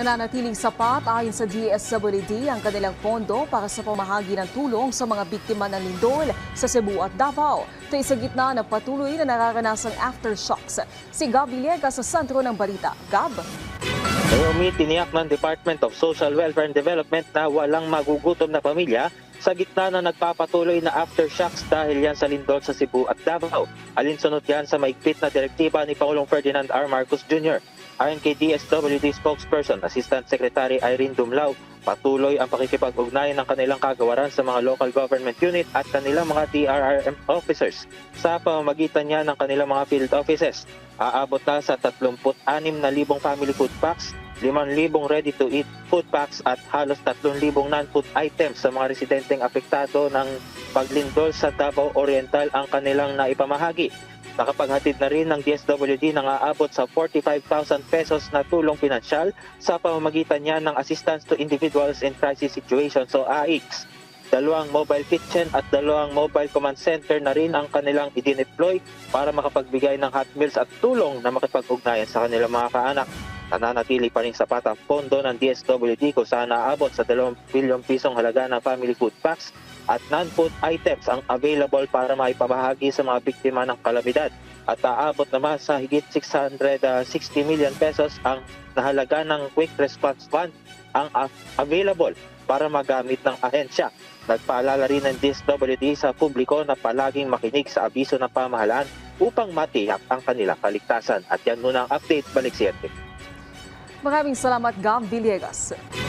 Nananatiling sapat ayon sa DSWD ang kanilang pondo para sa pamahagi ng tulong sa mga biktima ng lindol sa Cebu at Davao. Ito ay sa gitna ng patuloy na nararanasang aftershocks. Si Gab Villegas sa sentro ng balita. Gab? Naomi, tiniyak ng Department of Social Welfare and Development na walang magugutom na pamilya sa gitna na nagpapatuloy na aftershocks dahil yan sa lindol sa Cebu at Davao. Alinsunod yan sa maigpit na direktiba ni Pangulong Ferdinand R. Marcos Jr. Ayon kay DSWD spokesperson, Assistant Secretary Irene Dumlao, patuloy ang pakikipag-ugnayan ng kanilang kagawaran sa mga local government unit at kanilang mga DRRM officers. Sa pamamagitan niya ng kanilang mga field offices, aabot na sa 36,000 family food packs, 5,000 ready-to-eat food packs at halos 3,000 non-food items sa mga residenteng apektado ng paglindol sa Davao Oriental ang kanilang naipamahagi. Nakapaghatid na rin ng DSWD ng aabot sa 45,000 pesos na tulong pinansyal sa pamamagitan niya ng Assistance to Individuals in Crisis Situations o AICS. 2 mobile kitchen at 2 mobile command center na rin ang kanilang idineploy para makapagbigay ng hot meals at tulong na makipag-ugnayan sa kanilang mga kaanak. Nananatili pa rin sapat ang pondo ng DSWD kung saan naabot sa 2 bilyong pisong halaga ng family food packs at non-food items ang available para maipamahagi sa mga biktima ng kalamidad. At aabot naman sa higit 660 million pesos ang nahalaga ng Quick Response Fund ang available para magamit ng ahensya. Nagpaalala rin ng DSWD sa publiko na palaging makinig sa abiso ng pamahalaan upang matiyak ang kanilang kaligtasan. At yan muna ang update. Balik si Edwin. Maraming salamat, Gab Villegas.